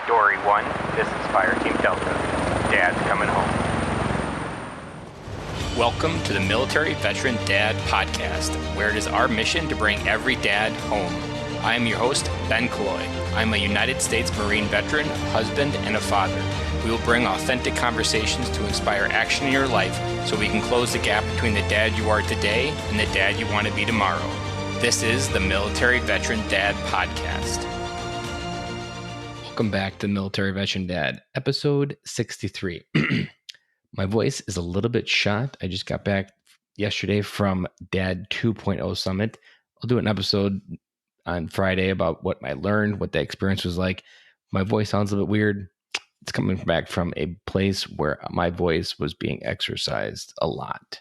Story 1, this is Fireteam Delta. Dad's coming home. Welcome to the Military Veteran Dad Podcast, where it is our mission to bring every dad home. I am your host, Ben Killoy. I'm a United States Marine veteran, husband, and a father. We will bring authentic conversations to inspire action in your life so we can close the gap between the dad you are today and the dad you want to be tomorrow. This is the Military Veteran Dad Podcast. Welcome back to Military Veteran Dad, episode 63. My voice is a little bit shot. I just got back yesterday from Dad 2.0 Summit. I'll do an episode on Friday about what I learned, what the experience was like. My voice sounds a little bit weird. It's coming back from a place where my voice was being exercised a lot.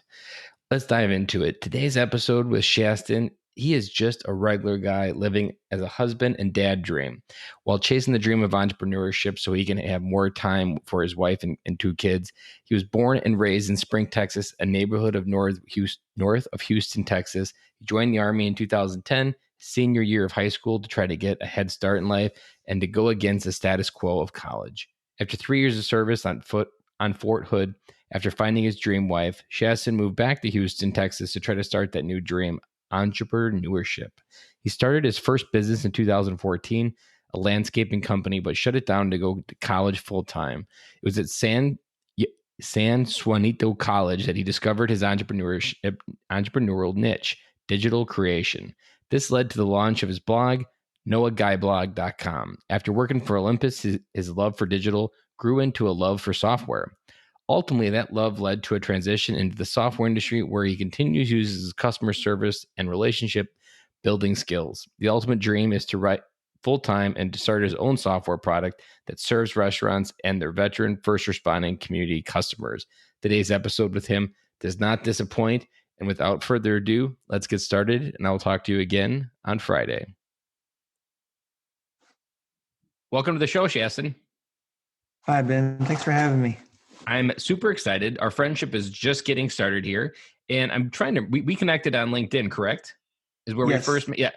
Let's dive into it. Today's episode with Shaston. He is just a regular guy living as a husband and dad dream while chasing the dream of entrepreneurship so he can have more time for his wife and two kids. He was born and raised in Spring, Texas, a neighborhood of north of Houston, Texas. He joined the Army in 2010, senior year of high school, to try to get a head start in life and to go against the status quo of college. After 3 years of service on Fort Hood, after finding his dream wife, Shaston moved back to Houston, Texas to try to start that new dream, entrepreneurship. He started his first business in 2014, a landscaping company, but shut it down to go to college full time. It was at San Juanito College that he discovered his entrepreneurial niche, digital creation. This led to the launch of his blog, noahguyblog.com. After working for Olympus, his love for digital grew into a love for software. Ultimately, that love led to a transition into the software industry where he continues to use his customer service and relationship building skills. The ultimate dream is to write full-time and to start his own software product that serves restaurants and their veteran first responding community customers. Today's episode with him does not disappoint. And without further ado, let's get started, and I will talk to you again on Friday. Welcome to the show, Shaston. Hi, Ben. Thanks for having me. I'm super excited. Our friendship is just getting started here, and I'm trying to. We connected on LinkedIn, correct? Is where Yes. we first met. Yeah.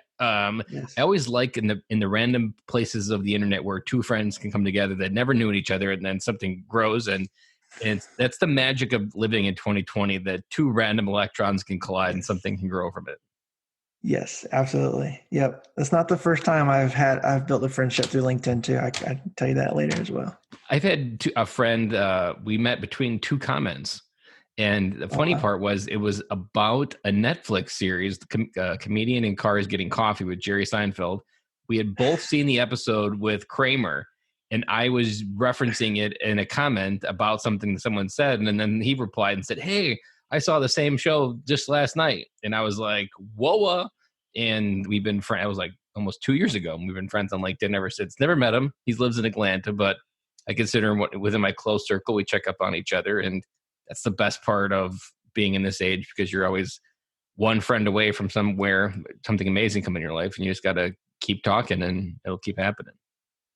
Yes. I always like in the random places of the internet where two friends can come together that never knew each other, and then something grows, and that's the magic of living in 2020. That two random electrons can collide and something can grow from it. Yes, absolutely. Yep. That's not the first time I've built a friendship through LinkedIn too. I can tell you that later as well. I've had a friend, we met between two comments. And the funny part was it was about a Netflix series, Comedian in Cars Getting Coffee with Jerry Seinfeld. We had both seen the episode with Kramer, and I was referencing it in a comment about something that someone said. And then he replied and said, "Hey, I saw the same show just last night." And I was like, whoa. And we've been friends. It was like almost 2 years ago. And we've been friends on LinkedIn ever since. Never met him. He lives in Atlanta, but I consider him within my close circle. We check up on each other. And that's the best part of being in this age, because you're always one friend away from something amazing come in your life. And you just got to keep talking and it'll keep happening.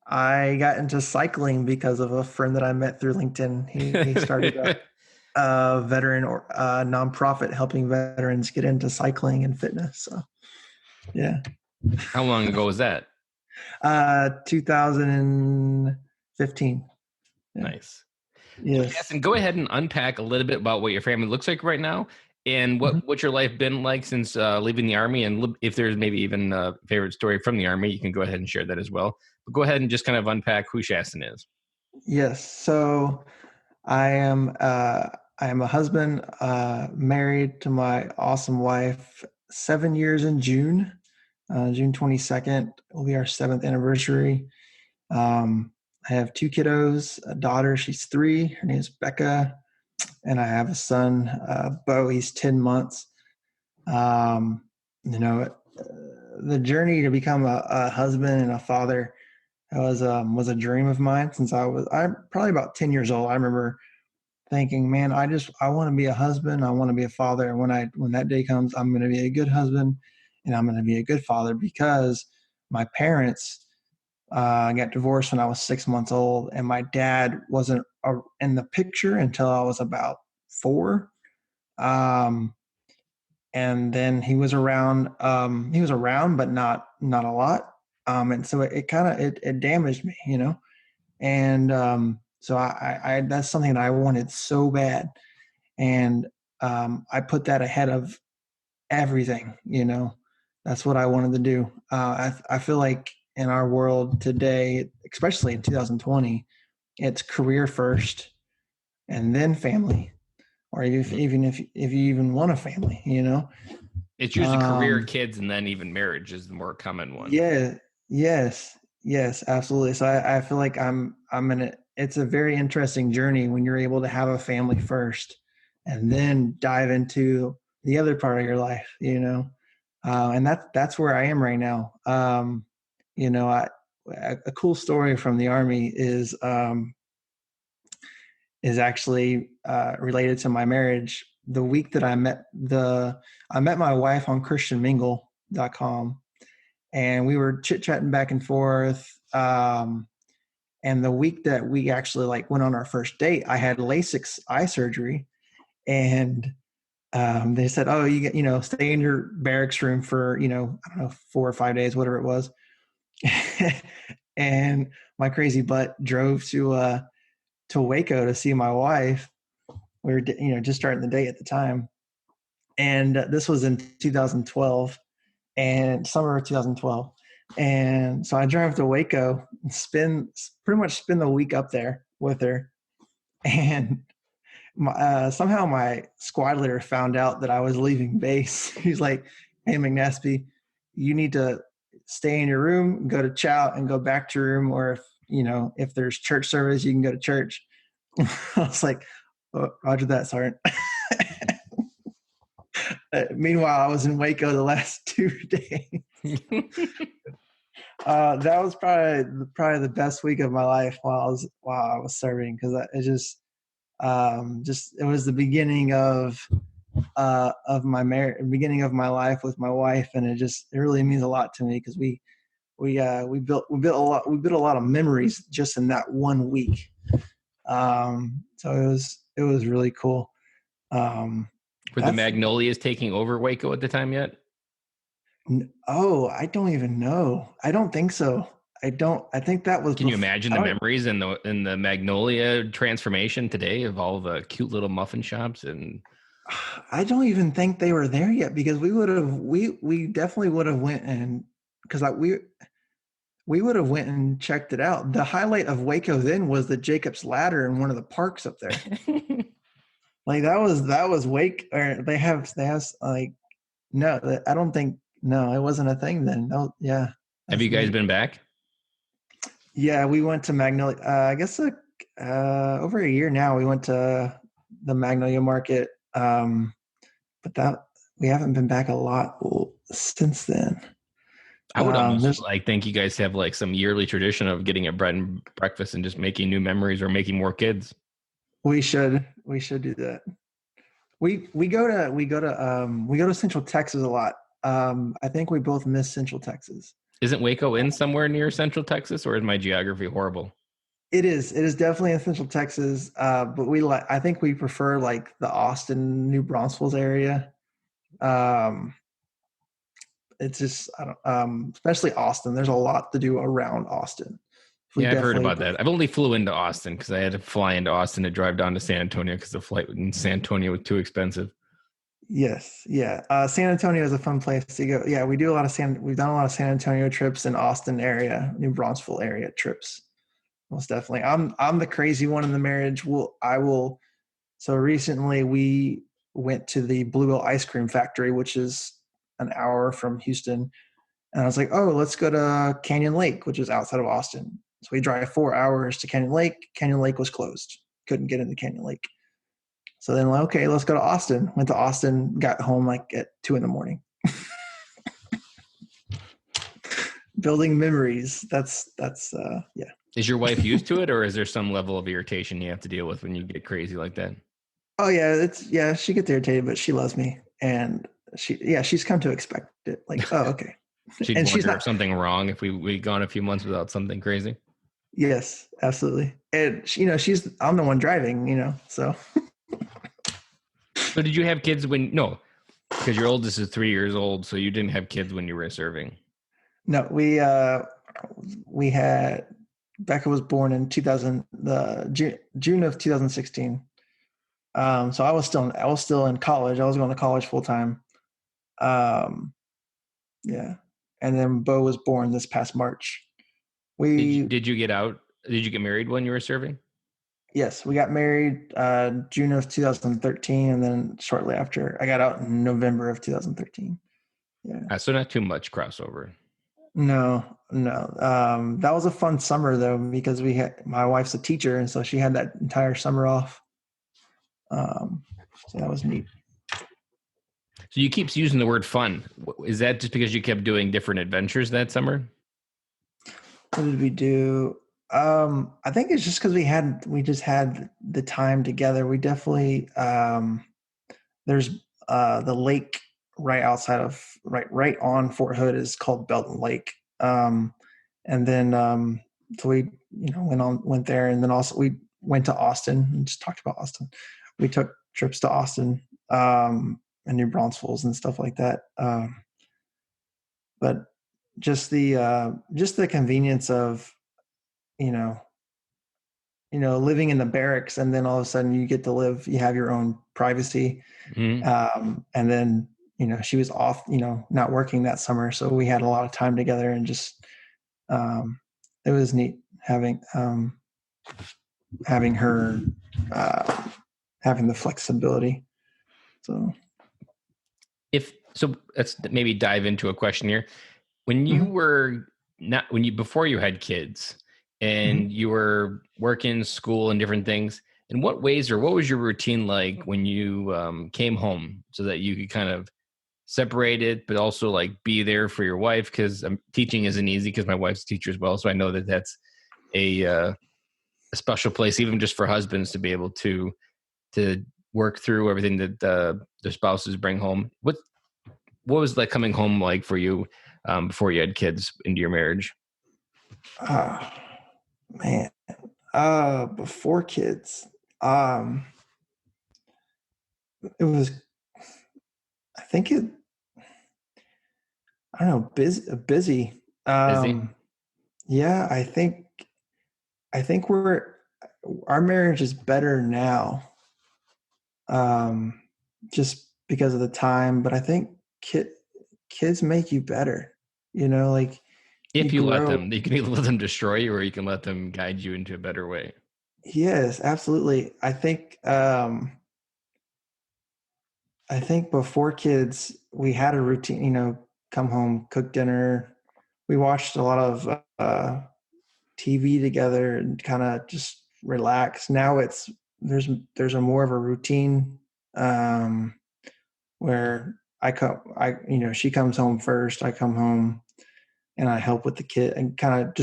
I got into cycling because of a friend that I met through LinkedIn. He started a veteran or nonprofit helping veterans get into cycling and fitness. So, yeah. How long ago was that? 2015. Yeah. Nice. Yes. So, Shaston, go ahead and unpack a little bit about what your family looks like right now and what's your life been like since leaving the Army. And if there's maybe even a favorite story from the Army, you can go ahead and share that as well. But go ahead and just kind of unpack who Shaston is. Yes. So I am a husband, married to my awesome wife, 7 years in June. June 22nd will be our 7th anniversary. I have two kiddos, a daughter, she's 3, her name is Becca, and I have a son, Bo, he's 10 months. The journey to become a husband and a father was a dream of mine since I'm probably about 10 years old. I remember thinking, man, I want to be a husband. I want to be a father. And when that day comes, I'm going to be a good husband and I'm going to be a good father, because my parents got divorced when I was 6 months old, and my dad wasn't in the picture until I was about 4. And then he was around, but not a lot. And so it damaged me, And so I that's something that I wanted so bad, and I put that ahead of everything. That's what I wanted to do. I feel like in our world today, especially in 2020, it's career first and then family, or Mhm. if you even want a family. It's usually career, Um, kids, and then even marriage is the more common one. yeah, yes, yes, absolutely. So I feel like I'm in it. It's a very interesting journey when you're able to have a family first, and then dive into the other part of your life. And that's where I am right now. You know, I a cool story from the army is actually related to my marriage. The week that I met my wife on ChristianMingle.com, and we were chit chatting back and forth. And the week that we actually like went on our first date, I had LASIK eye surgery, and they said, "Oh, you get stay in your barracks room for I don't know 4 or 5 days, whatever it was." And my crazy butt drove to Waco to see my wife. We were just starting the date at the time, and this was in 2012 and summer of 2012. And so I drive to Waco and pretty much spend the week up there with her. And somehow my squad leader found out that I was leaving base. He's like, "Hey, McNaspby, you need to stay in your room, go to chow, and go back to your room. Or if there's church service, you can go to church." I was like, "Oh, Roger that, Sergeant." Meanwhile, I was in Waco the last 2 days. That was probably the best week of my life while I was serving, because it just it was the beginning of my beginning of my life with my wife, and it really means a lot to me, because we built a lot of memories just in that one week. So it was really cool. Um, Were the that's Magnolias taking over Waco at the time yet? Oh, I don't even know. I don't think so. I think that was Can you before. imagine I the don't. memories in the Magnolia transformation today of all the cute little muffin shops and I don't even think they were there yet, because we definitely would have went, and because we would have went and checked it out. The highlight of Waco then was the Jacob's Ladder in one of the parks up there. Like that was Wake, or they have like, no, I don't think, no, it wasn't a thing then. No, yeah, have you that's guys neat. been back? Yeah, we went to Magnolia. I guess over a year now. We went to the Magnolia Market, but that we haven't been back a lot since then. I would almost There's like think you guys have like some yearly tradition of getting a bread and breakfast and just making new memories or making more kids. we should do that. We go to Central Texas a lot. I think we both miss Central Texas. Isn't Waco in somewhere near Central Texas, or is my geography horrible? It is definitely in Central Texas, but I think we prefer like the Austin, New Braunfels area. Um, it's just I don't especially Austin. There's a lot to do around Austin. We Yeah, I've heard definitely about that. I've only flew into Austin because I had to fly into Austin to drive down to San Antonio because the flight in San Antonio was too expensive. Yes, yeah. San Antonio is a fun place to go. Yeah, we've done a lot of San Antonio trips, and Austin area, New Braunfels area trips. Most definitely. I'm the crazy one in the marriage. I will. So recently we went to the Blue Hill Ice Cream Factory, which is an hour from Houston. And I was like, "Oh, let's go to Canyon Lake," which is outside of Austin. So we drive 4 hours to Canyon Lake. Canyon Lake was closed. Couldn't get into Canyon Lake. So then, like, okay, let's go to Austin. Went to Austin, got home like at 2 in the morning. Building memories. That's yeah. Is your wife used to it, or is there some level of irritation you have to deal with when you get crazy like that? Oh yeah. She gets irritated, but she loves me, and she's come to expect it. Like, oh, okay. She'd And she's wonder if not. something wrong if we gone a few months without something crazy. Yes, absolutely. And I'm the one driving. So So did you have kids when no? Because your oldest is 3 years old, so you didn't have kids when you were serving. no, we had. Becca was born in 2000, June of 2016. So I was still in college. I was going to college full time. Um, yeah, and then Bo was born this past March. We Did you get out? Did you get married when you were serving? Yes, we got married June of 2013, and then shortly after, I got out in November of 2013. Yeah. So not too much crossover. No, no. That was a fun summer though because we had my wife's a teacher, and so she had that entire summer off. Um, so that was neat. So you keep using the word fun. Is that just because you kept doing different adventures that summer? What did we do? I think it's just because we just had the time together. We definitely there's the lake right outside of right on Fort Hood is called Belton Lake. And then so we went there, and then also we went to Austin and just talked about Austin. We took trips to Austin and New Braunfels and stuff like that. But just the convenience of you know living in the barracks, and then all of a sudden you have your own privacy. Mm-hmm. And then she was off, not working that summer, so we had a lot of time together, and just it was neat having her having the flexibility. So If so, let's maybe dive into a question here. When you mhm, were not when you before you had kids and mhm. you were working, school, and different things, in what ways or what was your routine like when you came home so that you could kind of separate it, but also like be there for your wife? Because teaching isn't easy because my wife's a teacher as well, so I know that that's a special place, even just for husbands to be able to work through everything that their spouses bring home. What was like coming home like for you before you had kids into your marriage? uh, Man, before kids, it was, I think it, I don't know, busy. Busy? Yeah, I think our marriage is better now, um, just because of the time. But I think kids make you better. Like you If you let grow. them, you can either let them destroy you or you can let them guide you into a better way. Yes, absolutely. I think before kids, we had a routine. Come home, cook dinner. We watched a lot of TV together and kind of just relax. Now there's a more of a routine, where she comes home first, I come home and I help with the kid and kind of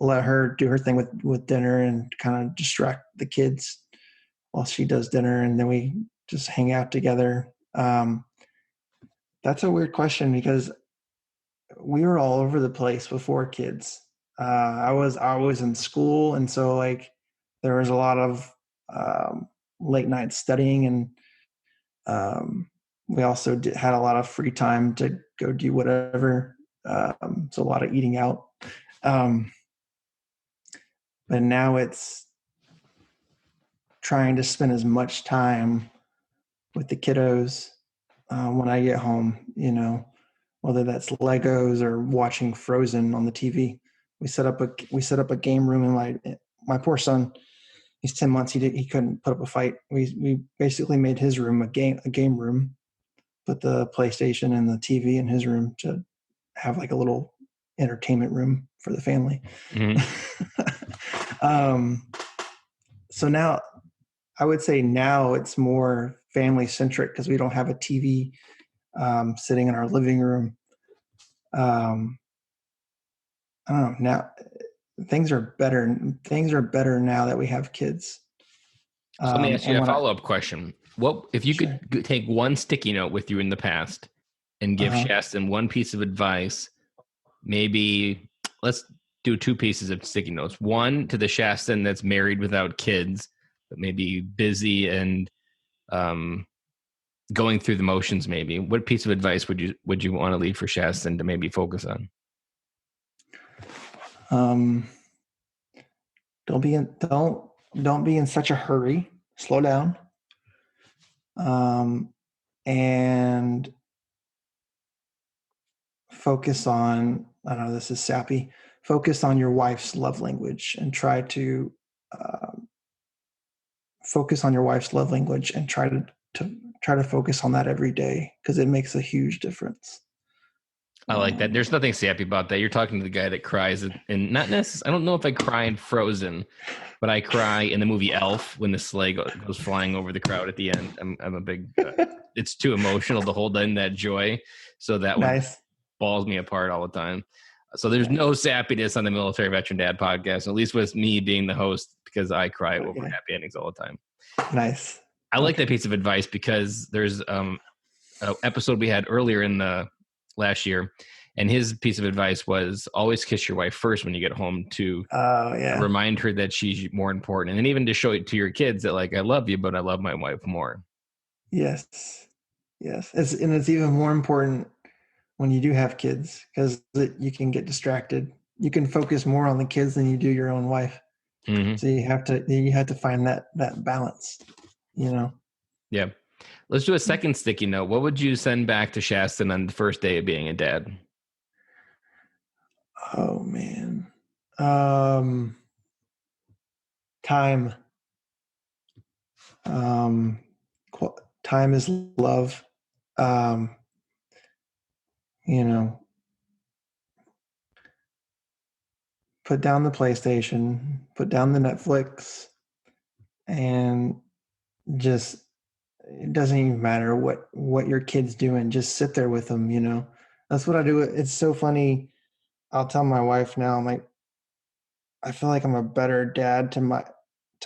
let her do her thing with dinner and kind of distract the kids while she does dinner, and then we just hang out together. That's a weird question because we were all over the place before kids. I was in school, and so like there was a lot of late night studying, and we also had a lot of free time to go do whatever. So a lot of eating out. Um, but now it's trying to spend as much time with the kiddos when I get home. Whether that's Legos or watching Frozen on the TV. We set up a game room, and my poor son, he's 10 months. He couldn't put up a fight. We basically made his room a game room, put the PlayStation and the TV in his room to have like a little entertainment room for the family. Mm-hmm. um, so now I would say now it's more family centric because we don't have a TV sitting in our living room. Um, I don't know. Now things are better. Things are better now that we have kids. So let me ask you And a when I follow up question. What if you Sure. could take one sticky note with you in the past and give Uh-huh. Shaston one piece of advice? Maybe let's do two pieces of sticky notes. One to the Shaston that's married without kids, but maybe busy and um, going through the motions. Maybe what piece of advice would you want to leave for Shaston to maybe focus on? Um, don't be in such a hurry. Slow down. And focus on, I don't know, this is sappy, focus on your wife's love language and try to focus on your wife's love language and try to focus on that every day because it makes a huge difference. I like that. There's nothing sappy about that. You're talking to the guy that cries, and not necessarily. I don't know if I cry in Frozen, but I cry in the movie Elf when the sleigh goes flying over the crowd at the end. I'm a big. It's too emotional to hold in that joy, so that one Nice. balls me apart all the time. So there's no sappiness on the Military Veteran Dad podcast, at least with me being the host, because I cry over happy endings all the time. Nice. I like that piece of advice because there's an episode we had earlier in the last year, and his piece of advice was always kiss your wife first when you get home to remind her that she's more important, and even to show it to your kids that, like, I love you, but I love my wife more. Yes. It's even more important when you do have kids because you can get distracted. You can focus more on the kids than you do your own wife. Mm-hmm. So you have to find that balance, Yeah. Let's do a second sticky note. What would you send back to Shaston on the first day of being a dad? Oh man. Time. Time is love. Put down the PlayStation, put down the Netflix, and just, it doesn't even matter what your kid's doing. Just sit there with them, That's what I do. It's so funny. I'll tell my wife now, I'm like, I feel like I'm a better dad to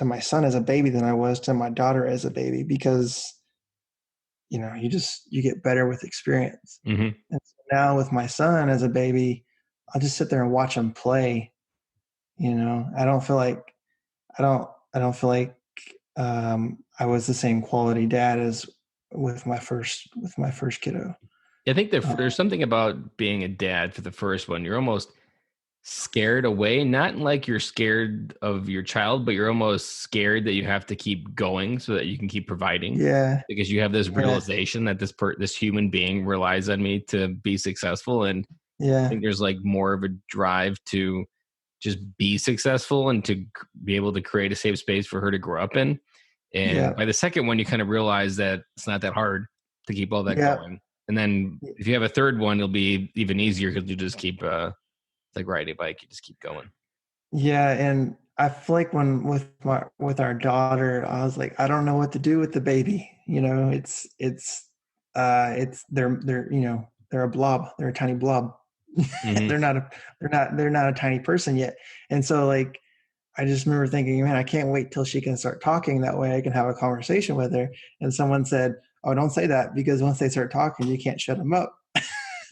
my son as a baby than I was to my daughter as a baby because, you get better with experience. Mm-hmm. And so now with my son as a baby, I'll just sit there and watch him play. I don't feel like I was the same quality dad as with my first kiddo. I think there's something about being a dad for the first one. You're almost scared away, not like you're scared of your child, but you're almost scared that you have to keep going so that you can keep providing. Yeah. Because you have this realization that this human being relies on me to be successful. And I think there's like more of a drive to just be successful and to be able to create a safe space for her to grow up in. And by the second one, you kind of realize that it's not that hard to keep all that going. And then if you have a third one, it'll be even easier because you just keep like riding a bike, you just keep going. Yeah, and I feel like with our daughter, I was like, I don't know what to do with the baby. It's they're a blob. They're a tiny blob. Mm-hmm. they're not a tiny person yet. And so like I just remember thinking, man, I can't wait till she can start talking. That way I can have a conversation with her. And someone said, oh, don't say that because once they start talking, you can't shut them up.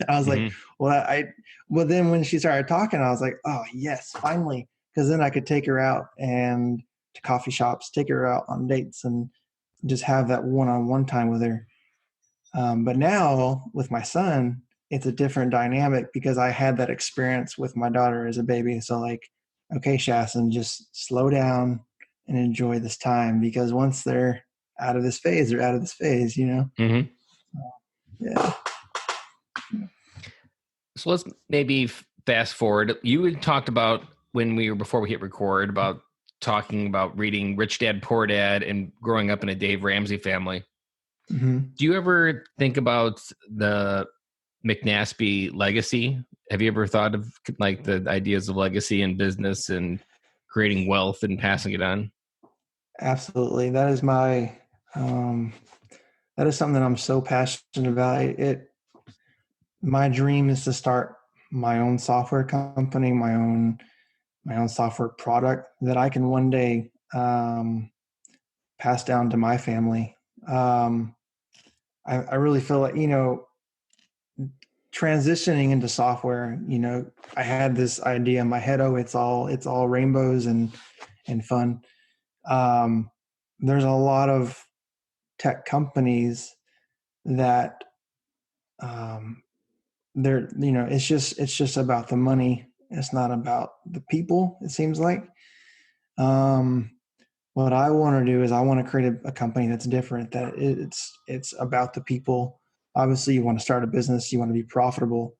I was like, well, then when she started talking, I was like, oh yes, finally. Because then I could take her out and to coffee shops, take her out on dates and just have that one-on-one time with her. But now with my son, it's a different dynamic because I had that experience with my daughter as a baby. So like, okay, Shaston, just slow down and enjoy this time because once they're out of this phase, they're out of this phase, Mm-hmm. Yeah. So let's maybe fast forward. You had talked about before we hit record about talking about reading Rich Dad, Poor Dad and growing up in a Dave Ramsey family. Mm-hmm. Do you ever think about the McNaspby legacy? Have you ever thought of like the ideas of legacy in business and creating wealth and passing it on? Absolutely. That is that is something that I'm so passionate about. My dream is to start my own software company, my own software product that I can one day pass down to my family. I really feel like, transitioning into software, I had this idea in my head, oh, it's all rainbows and fun. There's a lot of tech companies that it's just about the money. It's not about the people, it seems like. Um, what I want to do is I want to create a company that's different, that it's about the people. Obviously, you want to start a business, you want to be profitable,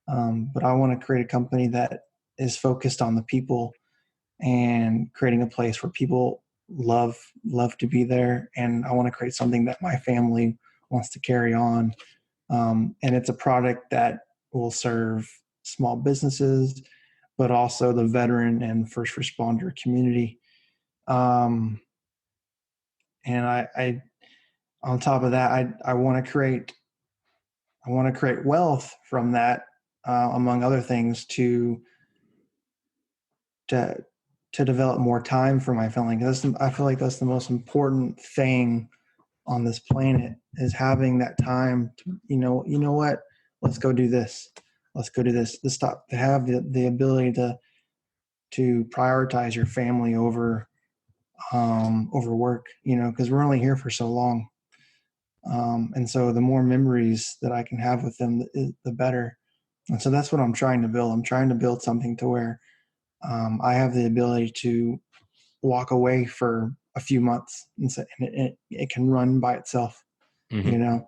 but I want to create a company that is focused on the people and creating a place where people love to be there. And I want to create something that my family wants to carry on. And it's a product that will serve small businesses, but also the veteran and first responder community. Um, and I on top of that, I want to create wealth from that, among other things, to to develop more time for my family. I feel like that's the most important thing on this planet, is having that time to, what, let's go do this. Let's go do this. To have the ability to prioritize your family over work, because we're only here for so long. And so the more memories that I can have with them, the better. And so that's what I'm trying to build. I'm trying to build something to where I have the ability to walk away for a few months, and it can run by itself, you Hmm.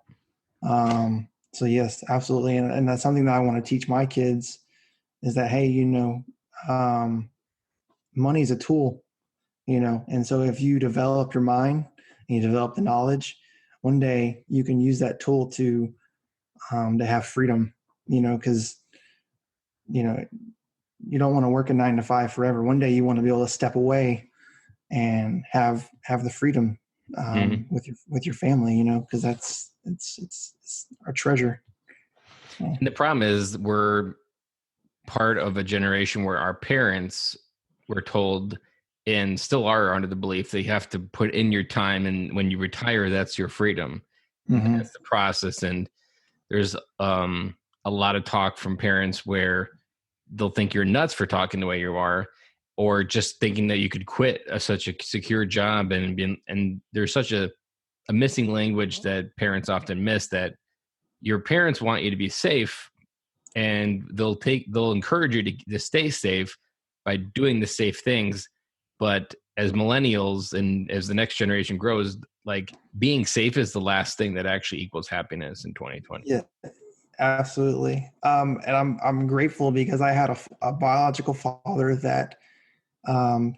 know? So yes, absolutely. And that's something that I want to teach my kids, is that, hey, um, money's a tool, and so if you develop your mind and you develop the knowledge, one day you can use that tool to have freedom, because, you know, you don't want to work a 9 to 5 forever. One day you want to be able to step away and have the freedom, Hmm. with your family, because it's our treasure. So, And the problem is we're part of a generation where our parents were told and still are under the belief that you have to put in your time, and when you retire, that's your freedom. And mm-hmm, that's the process. And there's a lot of talk from parents where they'll think you're nuts for talking the way you are, or just thinking that you could quit such a secure job, and there's such a missing language that parents often miss, that your parents want you to be safe, and they'll encourage you to stay safe by doing the safe things. But as millennials and as the next generation grows, like, being safe is the last thing that actually equals happiness in 2020. yeah, absolutely. And I'm grateful because I had a biological father that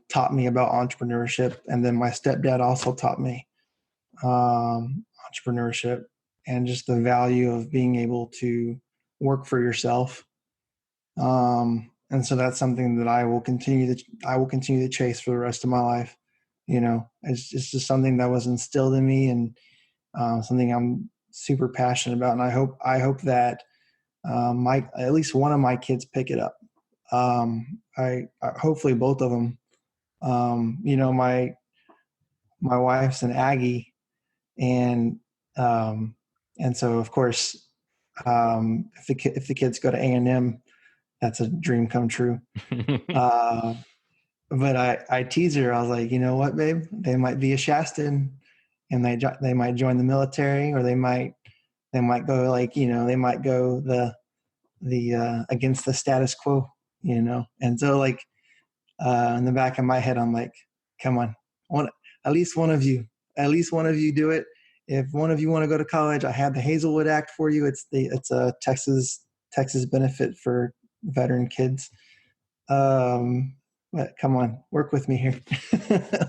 taught me about entrepreneurship, and then my stepdad also taught me entrepreneurship, and just the value of being able to work for yourself. And so that's something that I will continue to chase for the rest of my life. It's just something that was instilled in me, and something I'm super passionate about. And I hope that my at least one of my kids pick it up. I hopefully both of them. My wife's an Aggie, and um, and so of course, if the kids go to A&M, that's a dream come true. Uh, but I tease her. I was like, you know what, babe? They might be a Shaston, and they might join the military, or they might go, like, they might go the against the status quo, And so, like, in the back of my head, I'm like, come on, one at least one of you, do it. If one of you want to go to college, I have the Hazelwood Act for you. It's a Texas benefit for veteran kids. But come on, work with me here.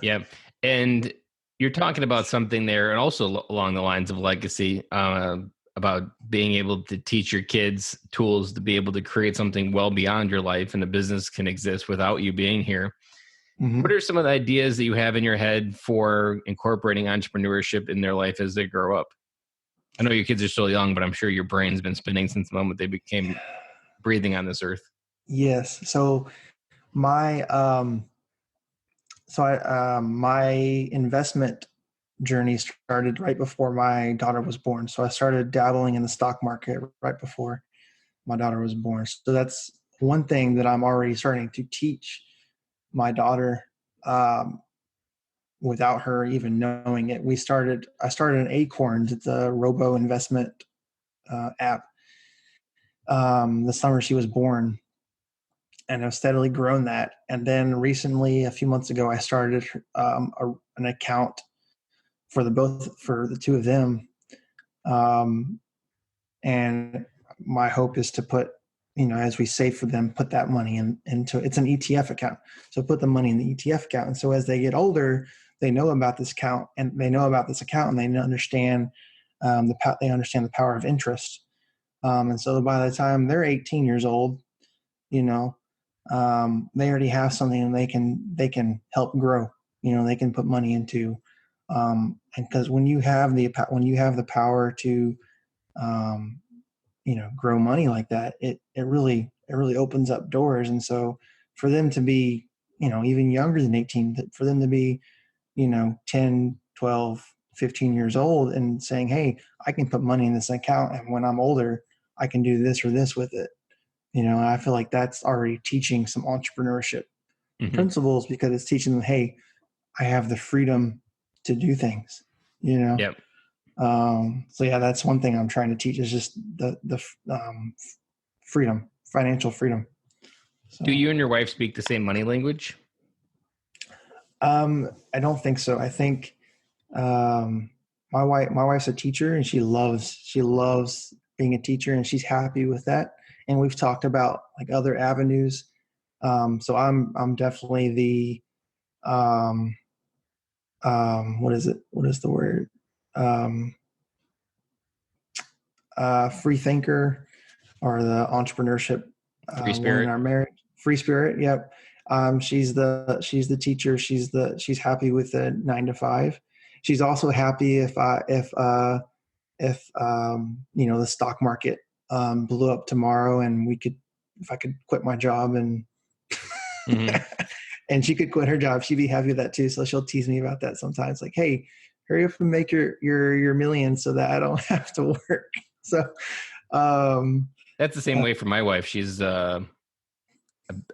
Yeah. And you're talking about something there, and also along the lines of legacy, about being able to teach your kids tools to be able to create something well beyond your life, and a business can exist without you being here. What hmm are some of the ideas that you have in your head for incorporating entrepreneurship in their life as they grow up? I know your kids are still young, but I'm sure your brain's been spinning since the moment they became breathing on this earth. Yes. My um, my investment journey started right before my daughter was born. So I started dabbling in the stock market right before my daughter was born. So that's one thing that I'm already starting to teach my daughter, um, without her even knowing it. I started an Acorns. It's a robo investment app. The summer she was born, I've steadily grown that. And then recently, a few months ago, I started an account for the two of them. Um, and my hope is to put, as we save for them, put that money into it's an ETF account. So put the money in the ETF account. And so as they get older, they know about this account and they understand they understand the power of interest. And so by the time they're 18 years old, you know, they already have something and they can help grow. They can put money into, and because when you have the power to, um, grow money like that, it really opens up doors. And so for them to be, even younger than 18, for them to be, 10, 12, 15 years old and saying, hey, I can put money in this account, and when I'm older, I can do this or this with it. I feel like that's already teaching some entrepreneurship Mm-hmm. principles, because it's teaching them, hey, I have the freedom to do things, you know? Yep. So yeah, that's one thing I'm trying to teach, is just the freedom, financial freedom. Do So, you and your wife speak the same money language? I don't think so. I think, my wife's a teacher, and she loves being a teacher, and she's happy with that. And we've talked about like other avenues. So I'm definitely the, um, what is it? What is the word? Um, Free thinker, or the entrepreneurship Free one in spirit? our marriage. Free spirit. Yep. She's the teacher. She's happy with the 9 to 5. She's also happy if the stock market blew up tomorrow, and if I could quit my job, and Mm-hmm. and she could quit her job, she'd be happy with that too. So she'll tease me about that sometimes, like, hey, hurry up and make your millions so that I don't have to work. So, um, That's the same way for my wife. She's a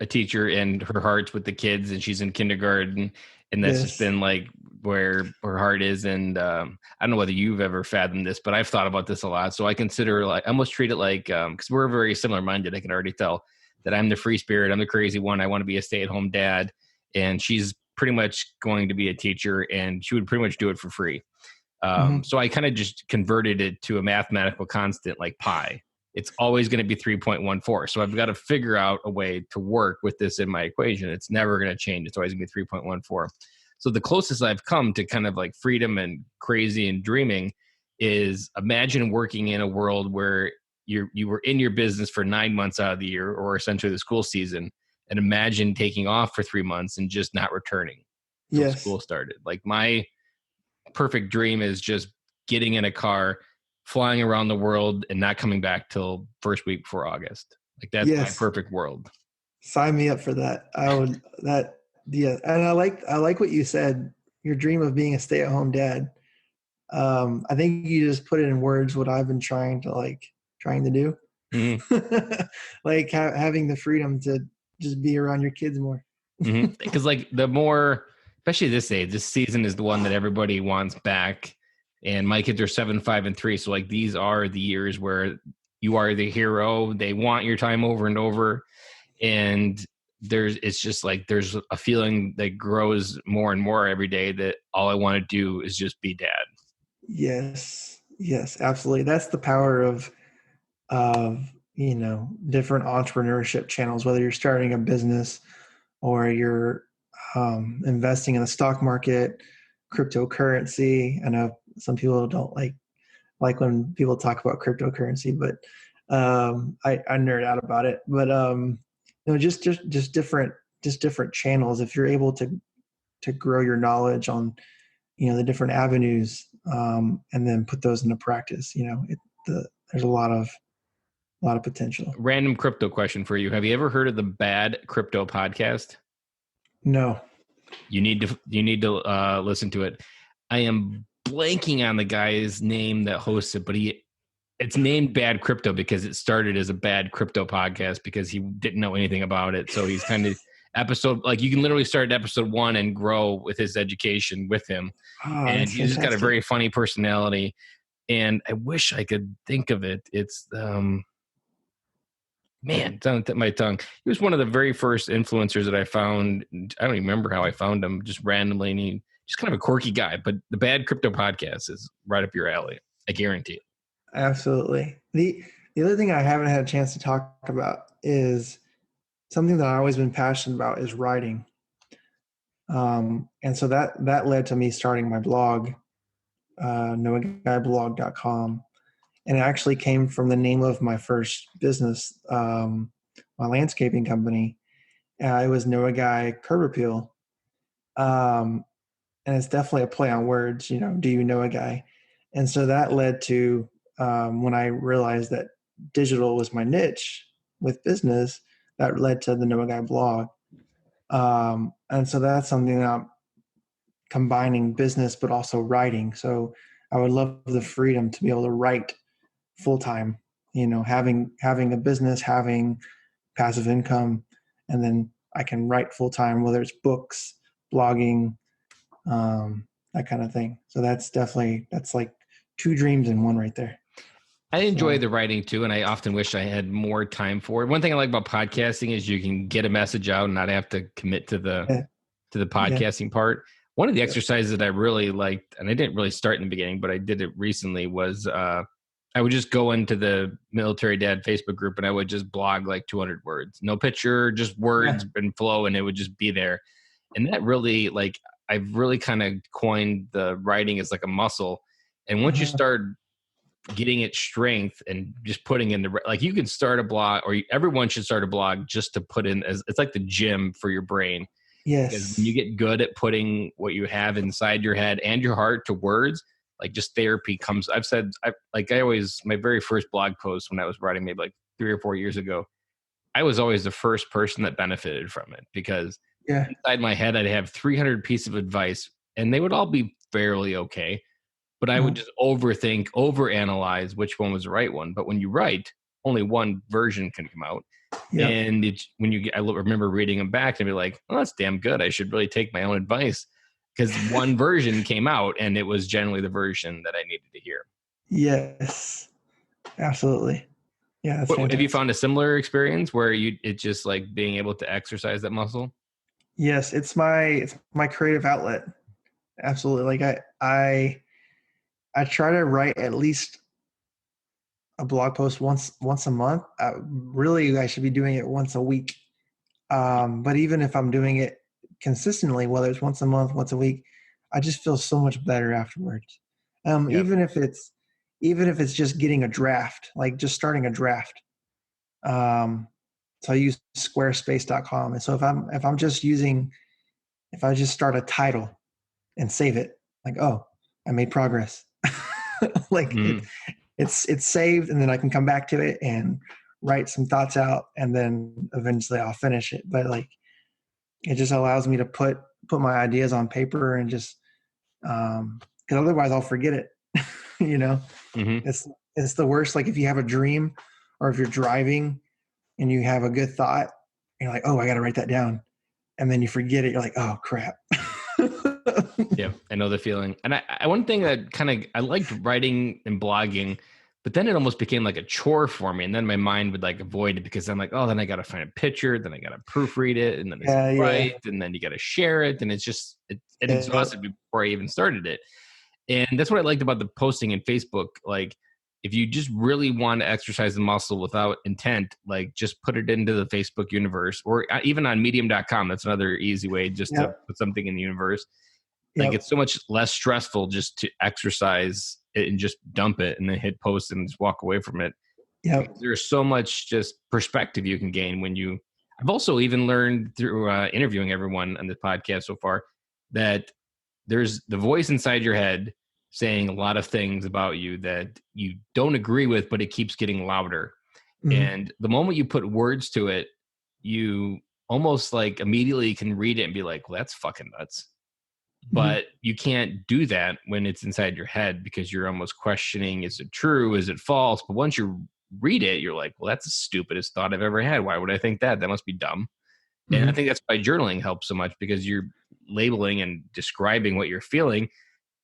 teacher, and her heart's with the kids, and she's in kindergarten, and that's just yes. been like where her heart is. And I don't know whether you've ever fathomed this, but I've thought about this a lot. So I consider, like, I almost treat it like, because we're very similar minded. I can already tell that I'm the free spirit, I'm the crazy one, I want to be a stay-at-home dad, and she's pretty much going to be a teacher, and she would pretty much do it for free. Hmm. So I kind of just converted it to a mathematical constant like pi. It's always going to be 3.14. So I've got to figure out a way to work with this in my equation. It's never going to change. It's always going to be 3.14. So the closest I've come to kind of like freedom and crazy and dreaming is, imagine working in a world where you were in your business for 9 months out of the year, or essentially the school season, and imagine taking off for 3 months and just not returning till Yes. school started. Like, my perfect dream is just getting in a car, flying around the world, and not coming back till first week before August. Like, that's my Yes. perfect world. Sign me up for that. I would that Yeah. And I like what you said, your dream of being a stay-at-home dad. I think you just put it in words what I've been trying to do. Mm-hmm. Like having the freedom to just be around your kids more. Mm-hmm. Because like the more, especially this age, this season is the one that everybody wants back. And my kids are 7, 5, and 3. So like these are the years where you are the hero. They want your time over and over. And it's just like there's a feeling that grows more and more every day that all I want to do is just be dad. Yes. Yes, absolutely. That's the power of different entrepreneurship channels, whether you're starting a business or you're investing in the stock market, cryptocurrency. I know some people don't like when people talk about cryptocurrency, but I nerd out about it. But just different channels. If you're able to grow your knowledge on the different avenues, and then put those into practice, there's a lot of potential. Random crypto question for you. Have you ever heard of the Bad Crypto podcast? No. You need to listen to it. I am blanking on the guy's name that hosts it, but it's named Bad Crypto because it started as a bad crypto podcast because he didn't know anything about it. So he's kind of you can literally start at episode 1 and grow with his education with him. Oh, And that's he's just got a fantastic. very funny personality. And I wish I could think of it. It's Man, don't tip my tongue. He was one of the very first influencers that I found. I don't even remember how I found him, just randomly. And he just kind of a quirky guy, but the Bad Crypto Podcast is right up your alley. I guarantee it. Absolutely. The other thing I haven't had a chance to talk about is something that I've always been passionate about is writing. And so that led to me starting my blog, knowaguyblog.com. And it actually came from the name of my first business, my landscaping company. It was Know a Guy Curb Appeal. And it's definitely a play on words, do you know a guy? And so that led to when I realized that digital was my niche with business, that led to the Know a Guy blog. And so that's something that I'm combining business, but also writing. So I would love the freedom to be able to write full time, having a business, having passive income, and then I can write full time, whether it's books, blogging, that kind of thing. So that's like two dreams in one right there. I enjoy the writing too, and I often wish I had more time for it. One thing I like about podcasting is you can get a message out and not have to commit to the podcasting part. One of the exercises that I really liked, and I didn't really start in the beginning, but I did it recently, was I would just go into the Military Dad Facebook group and I would just blog like 200 words. No picture, just words and flow, and it would just be there. And that really, like, I've really kind of coined the writing as like a muscle. And once you start getting its strength and just putting in the, like, you can start a blog, or everyone should start a blog just to put in, as it's like the gym for your brain. Yes. Because when you get good at putting what you have inside your head and your heart to words, like, just therapy comes. My very first blog post when I was writing, maybe like 3 or 4 years ago, I was always the first person that benefited from it, because inside my head, I'd have 300 pieces of advice and they would all be fairly okay. But I would just overthink, overanalyze which one was the right one. But when you write, only one version can come out. Yep. And I remember reading them back and be like, "Oh, that's damn good. I should really take my own advice," because one version came out and it was generally the version that I needed to hear. Yes, absolutely. Yeah. That's fantastic. Have you found a similar experience where it's just like being able to exercise that muscle? Yes, it's my creative outlet. Absolutely. Like I try to write at least a blog post once a month. Really, I should be doing it once a week. But even if I'm doing it consistently, whether it's once a month, once a week, I just feel so much better afterwards. Even if it's just getting a draft, like just starting a draft. So I use squarespace.com. And so if I just start a title and save it, like, oh, I made progress. Like it's saved, and then I can come back to it and write some thoughts out, and then eventually I'll finish it. But like, it just allows me to put my ideas on paper and just, because otherwise I'll forget it. It's the worst. Like if you have a dream, or if you're driving and you have a good thought, and you're like, oh, I got to write that down. And then you forget it. You're like, oh crap. Yeah, I know the feeling. And I one thing that I liked writing and blogging, but then it almost became like a chore for me. And then my mind would like avoid it, because I'm like, oh, then I got to find a picture, then I got to proofread it, and then it's right, and then you got to share it. And it's just, it exhausted me before I even started it. And that's what I liked about the posting in Facebook. Like, if you just really want to exercise the muscle without intent, like, just put it into the Facebook universe, or even on medium.com. That's another easy way just to put something in the universe. Like, it's so much less stressful just to exercise it and just dump it and then hit post and just walk away from it. Yeah. There's so much just perspective you can gain I've also even learned through interviewing everyone on this podcast so far that there's the voice inside your head saying a lot of things about you that you don't agree with, but it keeps getting louder. Mm-hmm. And the moment you put words to it, you almost like immediately can read it and be like, well, that's fucking nuts. But you can't do that when it's inside your head, because you're almost questioning, is it true? Is it false? But once you read it, you're like, well, that's the stupidest thought I've ever had. Why would I think that? That must be dumb. And I think that's why journaling helps so much, because you're labeling and describing what you're feeling.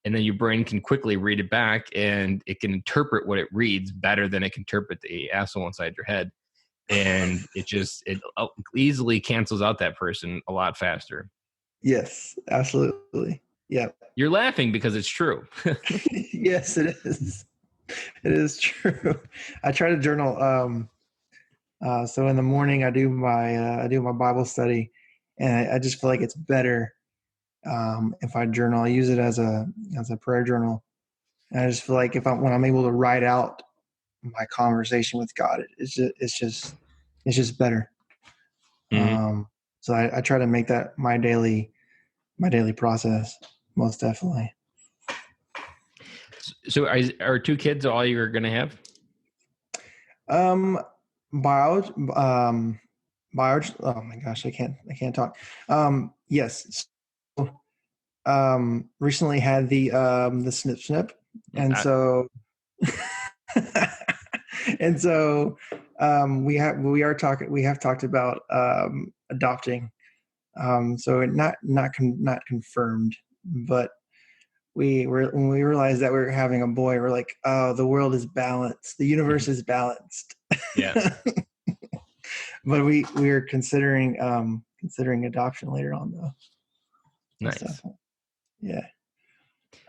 And then your brain can quickly read it back, and it can interpret what it reads better than it can interpret the asshole inside your head. and it easily cancels out that person a lot faster. Yes, absolutely. Yep. You're laughing because it's true. Yes, it is. It is true. I try to journal. So in the morning, I do my Bible study, and I just feel like it's better if I journal. I use it as a prayer journal. And I just feel like when I'm able to write out my conversation with God, it's just better. Mhm. So I try to make that my daily process, most definitely. So are two kids all you're going to have? Um, biology, biology. Oh my gosh, I can't talk. Yes. So, recently had the snip snip, and so and so we have talked about adopting. So not confirmed, but when we realized that we were having a boy, we're like, oh, the world is balanced, the universe is balanced. Yeah. But we are considering adoption later on, though. Nice. So, yeah,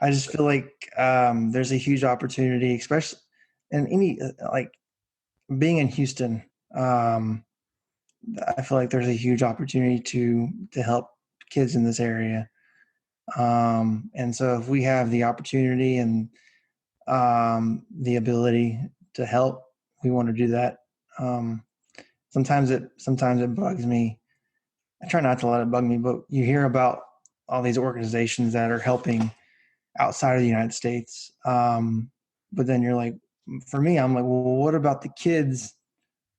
I just feel like there's a huge opportunity, especially in any like being in Houston. I feel like there's a huge opportunity to help kids in this area. And so if we have the opportunity and the ability to help, we want to do that. Um, sometimes it bugs me. I try not to let it bug me, but you hear about all these organizations that are helping outside of the United States. But then you're like, for me, I'm like, well, what about the kids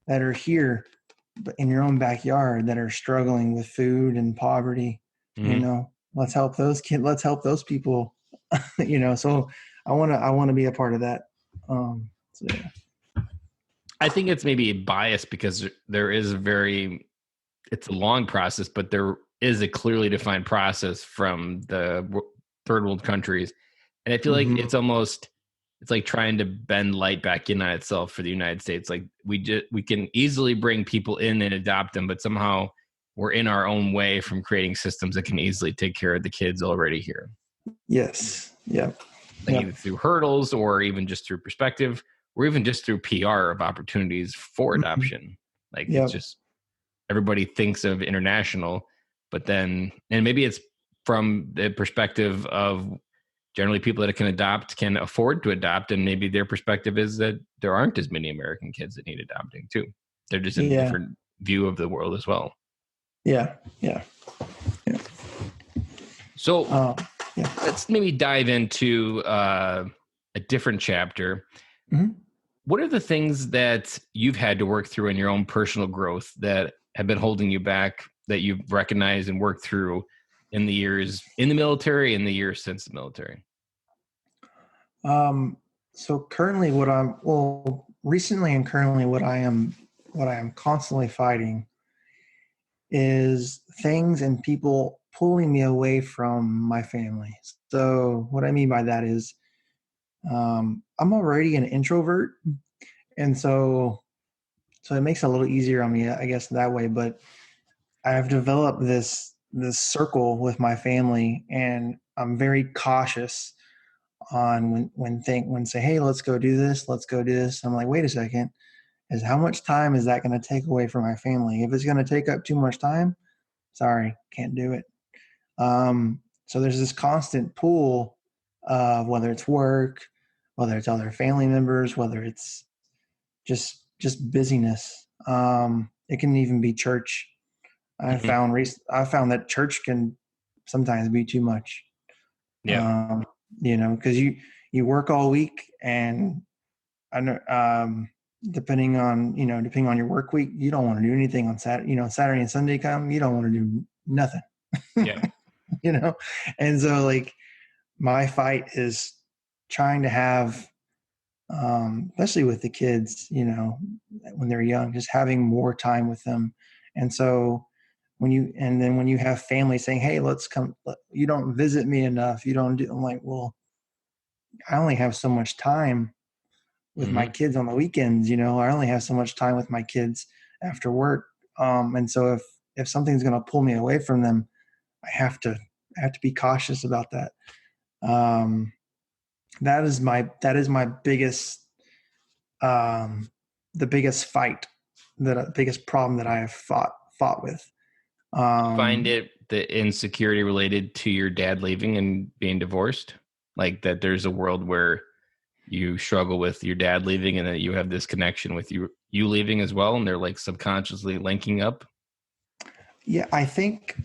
that are here in your own backyard that are struggling with food and poverty? Mhm. Let's help those kids. Let's help those people. So I want to be a part of that. So yeah. I think it's maybe biased because there is it's a long process, but there is a clearly defined process from the third world countries. And I feel like Mm-hmm. it's like trying to bend light back in on itself for the United States. Like we can easily bring people in and adopt them, but somehow we're in our own way from creating systems that can easily take care of the kids already here. Yes. Yep. Like either Yep. through hurdles or even just through perspective or even just through PR of opportunities for Mm-hmm. adoption. Like it's Yep. just everybody thinks of international, but then, and maybe it's from the perspective of generally people that can adopt can afford to adopt. And maybe their perspective is that there aren't as many American kids that need adopting too. They're just in a Yeah. different view of the world as well. Yeah. Yeah. Yeah. So Yeah. let's maybe dive into a different chapter. Mm-hmm. What are the things that you've had to work through in your own personal growth that have been holding you back that you've recognized and worked through in the years in the military and the years since the military? So currently recently and currently what I am constantly fighting is things and people pulling me away from my family. So what I mean by that is I'm already an introvert, and so it makes it a little easier on me, I guess, that way. But I've developed this circle with my family, and I'm very cautious on when say, hey, let's go do this, let's go do this. I'm like, wait a second, is how much time is that going to take away from my family? If it's going to take up too much time, sorry, can't do it. So there's this constant pull of whether it's work, whether it's other family members, whether it's just busyness. It can even be church. Mhm. I found that church can sometimes be too much. Yeah. Um, because you work all week, and I know depending on your work week, you don't want to do anything on Saturday. Saturday and Sunday come, you don't want to do nothing. Yeah. you know, and so like my fight is trying to have, especially with the kids, when they're young, just having more time with them. And so when you have family saying, hey, let's come, you don't visit me enough, you don't do, I'm like, well, I only have so much time with my Hmm. kids on the weekends. I only have so much time with my kids after work. And so if something's going to pull me away from them, I have to be cautious about that. Um, that is my biggest, the biggest fight, the biggest problem that I have fought with. You find Um, it the insecurity related to your dad leaving and being divorced? Like that there's a world where you struggle with your dad leaving and that you have this connection with you leaving as well, and they're like subconsciously linking up? yeah, I think,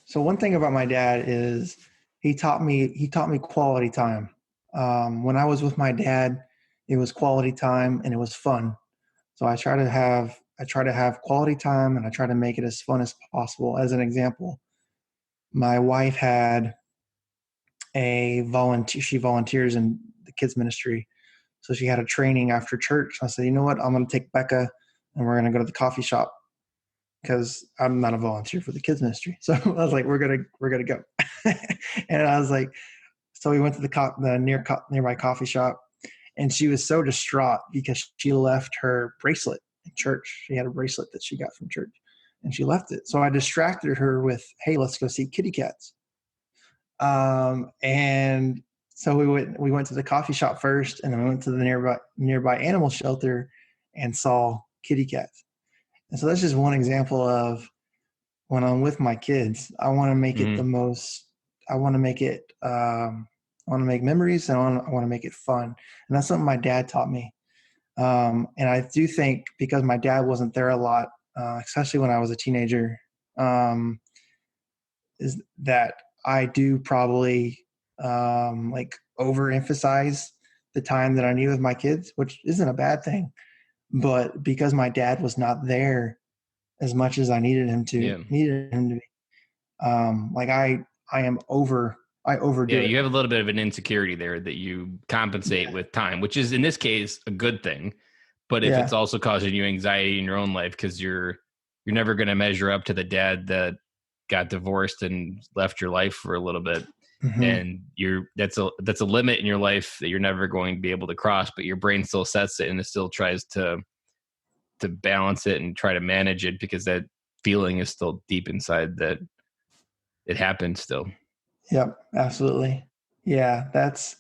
so one thing about my dad is he taught me quality time. When I was with my dad, it was quality time and it was fun. So I try to have quality time and I try to make it as fun as possible. As an example, my wife had she volunteers in the kids ministry. So she had a training after church. I said, you know what? I'm going to take Becca and we're going to go to the coffee shop because I'm not a volunteer for the kids ministry. So I was like, we're going to go. And I was like, so we went to the nearby coffee shop, and she was so distraught because she left her bracelet in church. She had a bracelet that she got from church and she left it. So I distracted her with, hey, let's go see kitty cats. And so we went to the coffee shop first, and then we went to the nearby animal shelter and saw kitty cats. And so that's just one example of when I'm with my kids, I want to make it Mm-hmm. I want to make it, I want to make memories, and I want to make it fun. And that's something my dad taught me. And I do think because my dad wasn't there a lot, especially when I was a teenager, um, is that I do probably like overemphasize the time that I need with my kids, which isn't a bad thing. But because my dad was not there as much as I Yeah. needed him to be, like I Yeah, overdo it. you have a little bit of an insecurity there that you compensate Yeah, with time, which is in this case a good thing. But if it's yeah, also causing you anxiety in your own life because you're never going to measure up to the dad that got divorced and left your life for a little bit, hmm, and that's a limit in your life that you're never going to be able to cross, but your brain still sets it and it still tries to balance it and try to manage it because that feeling is still deep inside that it happened still. yep, absolutely. Yeah, that's.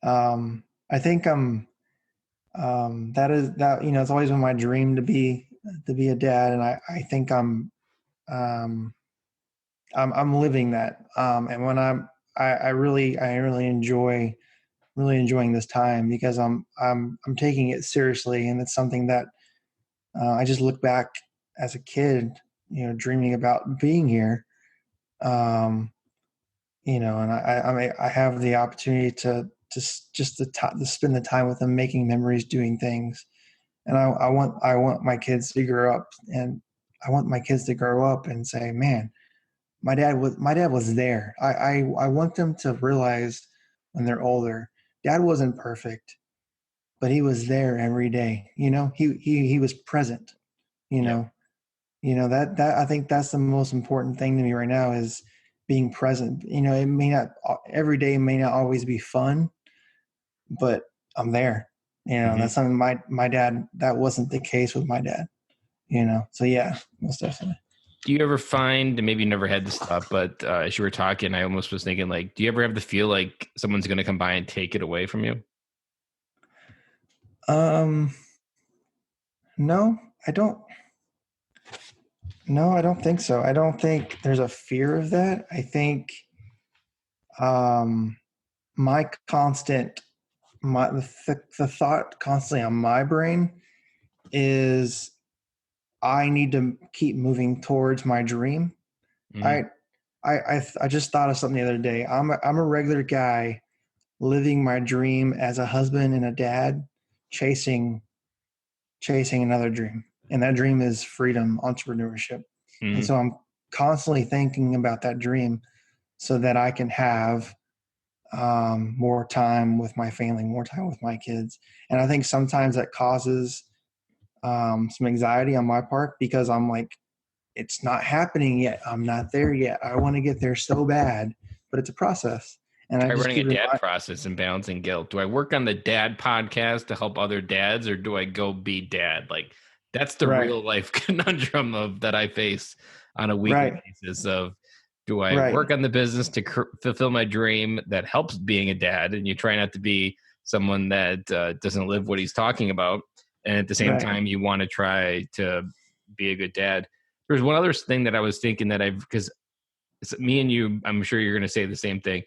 I think that is that. You know, it's always been my dream to be a dad, and I think um, I'm living that. And when I really really enjoying this time because I'm taking it seriously, and it's something that I just look back as a kid, you know, dreaming about being here. Um, you know, and I have the opportunity to spend the time with them, making memories, doing things, and I want my kids to grow up, and I want my kids to grow up and say, man, my dad was there. I want them to realize when they're older, dad wasn't perfect, but he was there every day. You know, he was present. You Yep. know, that I think that's the most important thing to me right now is being present. You know, it may not every day may not always be fun, but I'm there. You know, Mm-hmm. that's something my dad that wasn't the case with my dad. You know, so yeah, most definitely. Do you ever find, and maybe you never had this thought, but as you were talking, I almost was thinking, like, do you ever have the feel like someone's going to come by and take it away from you? Um, no, I don't. No, I don't think so. I don't think there's a fear of that. I think um, my constant, the thought constantly on my brain is I need to keep moving towards my dream. Mm-hmm. I I just thought of something the other day. I'm a regular guy living my dream as a husband and a dad, chasing another dream, and that dream is freedom, entrepreneurship. And Mm-hmm. so I'm constantly thinking about that dream so that I can have more time with my family, more time with my kids. And I think sometimes that causes some anxiety on my part because I'm like, it's not happening yet. I'm not there yet. I want to get there so bad, but it's a process. And I Try just running a keep dad reminding, process and balancing guilt. Do I work on the dad podcast to help other dads, or do I go be dad? Like, That's the Right. real life conundrum of that I face on a weekly Right. basis of, do I Right. work on the business to fulfill my dream that helps being a dad? And you try not to be someone that doesn't live what he's talking about. And at the same Right. time, you want to try to be a good dad. There's one other thing that I was thinking that because me and you, I'm sure you're going to say the same thing.